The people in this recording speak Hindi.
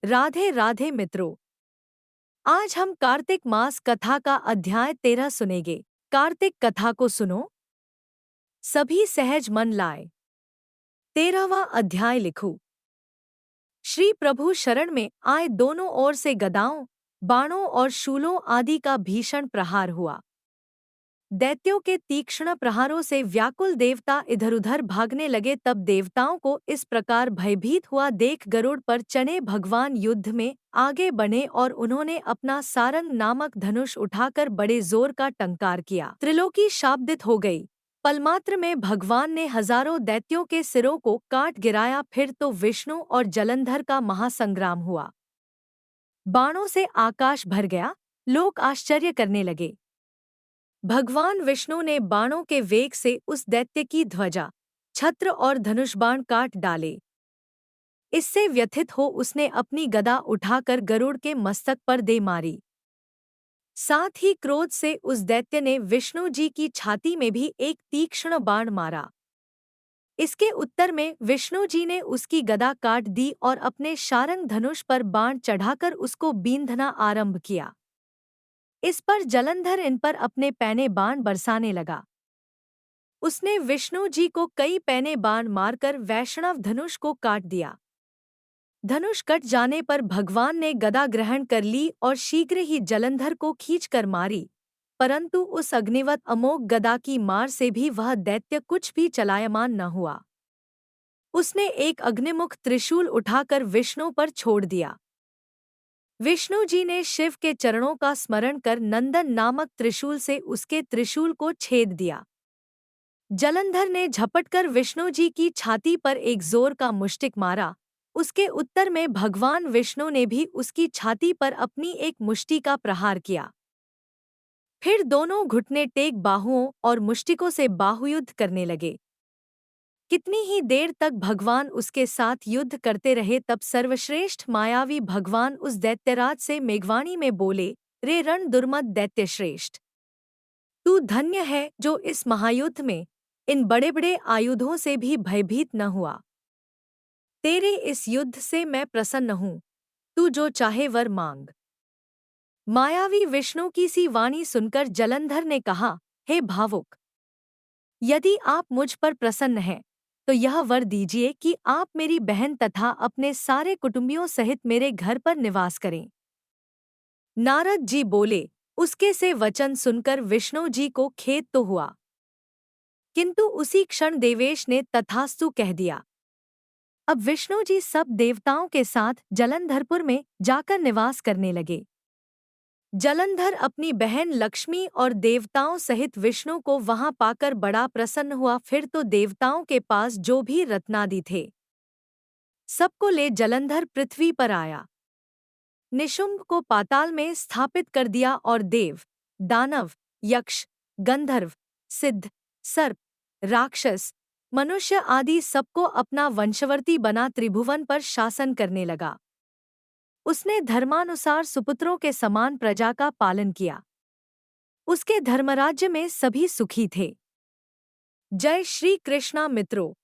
राधे राधे मित्रों। आज हम कार्तिक मास कथा का अध्याय 13 सुनेंगे। कार्तिक कथा को सुनो, सभी सहज मन लाए। 13वां अध्याय लिखूं। श्री प्रभु शरण में आए दोनों ओर से गदाओं, बाणों और शूलों आदि का भीषण प्रहार हुआ। दैत्यों के तीक्ष्ण प्रहारों से व्याकुल देवता इधर-उधर भागने लगे। तब देवताओं को इस प्रकार भयभीत हुआ देख गरुड़ पर चढ़े भगवान युद्ध में आगे बढ़े और उन्होंने अपना सारंग नामक धनुष उठाकर बड़े जोर का टंकार किया। त्रिलोकी शाब्दित हो गई। पलमात्र में भगवान ने हजारों दैत्यों के सिरों को काट गिराया। फिर तो विष्णु और जलंधर का महासंग्राम हुआ। बाणों से आकाश भर गया। लोग आश्चर्य करने लगे। भगवान विष्णु ने बाणों के वेग से उस दैत्य की ध्वजा, छत्र और धनुष-बाण काट डाले। इससे व्यथित हो उसने अपनी गदा उठाकर गरुड़ के मस्तक पर दे मारी। साथ ही क्रोध से उस दैत्य ने विष्णु जी की छाती में भी एक तीक्ष्ण बाण मारा। इसके उत्तर में विष्णु जी ने उसकी गदा काट दी और अपने शारंग धनुष पर बाण चढ़ाकर उसको बींधना आरंभ किया। इस पर जलंधर इन पर अपने पैने बाण बरसाने लगा। उसने विष्णु जी को कई पैने बाण मारकर वैष्णव धनुष को काट दिया। धनुष कट जाने पर भगवान ने गदा ग्रहण कर ली और शीघ्र ही जलंधर को खींचकर मारी, परंतु उस अग्निवत अमोघ गदा की मार से भी वह दैत्य कुछ भी चलायमान न हुआ। उसने एक अग्निमुख त्रिशूल उठाकर विष्णु पर छोड़ दिया। विष्णु जी ने शिव के चरणों का स्मरण कर नंदन नामक त्रिशूल से उसके त्रिशूल को छेद दिया। जलंधर ने झपटकर विष्णु जी की छाती पर एक जोर का मुष्टिक मारा। उसके उत्तर में भगवान विष्णु ने भी उसकी छाती पर अपनी एक मुष्टि का प्रहार किया। फिर दोनों घुटने टेक बाहुओं और मुष्टिकों से बाहुयुद्ध करने लगे। कितनी ही देर तक भगवान उसके साथ युद्ध करते रहे। तब सर्वश्रेष्ठ मायावी भगवान उस दैत्यराज से मेघवाणी में बोले, रे रण दुर्मद दैत्य श्रेष्ठ, तू धन्य है जो इस महायुद्ध में इन बड़े बड़े आयुधों से भी भयभीत न हुआ। तेरे इस युद्ध से मैं प्रसन्न हूँ, तू जो चाहे वर मांग। मायावी विष्णु की सी वाणी सुनकर जलंधर ने कहा, हे भावुक, यदि आप मुझ पर प्रसन्न हैं तो यह वर दीजिए कि आप मेरी बहन तथा अपने सारे कुटुंबियों सहित मेरे घर पर निवास करें। नारद जी बोले। उसके से वचन सुनकर विष्णु जी को खेद तो हुआ, किंतु उसी क्षण देवेश ने तथास्तु कह दिया। अब विष्णु जी सब देवताओं के साथ जलंधरपुर में जाकर निवास करने लगे। जलंधर अपनी बहन लक्ष्मी और देवताओं सहित विष्णु को वहां पाकर बड़ा प्रसन्न हुआ। फिर तो देवताओं के पास जो भी रत्नादि थे, सबको ले जलंधर पृथ्वी पर आया। निशुंभ को पाताल में स्थापित कर दिया और देव, दानव, यक्ष, गंधर्व, सिद्ध, सर्प, राक्षस, मनुष्य आदि सबको अपना वंशवर्ती बना त्रिभुवन पर शासन करने लगा। उसने धर्मानुसार सुपुत्रों के समान प्रजा का पालन किया। उसके धर्मराज्य में सभी सुखी थे। जय श्री कृष्णा मित्रों।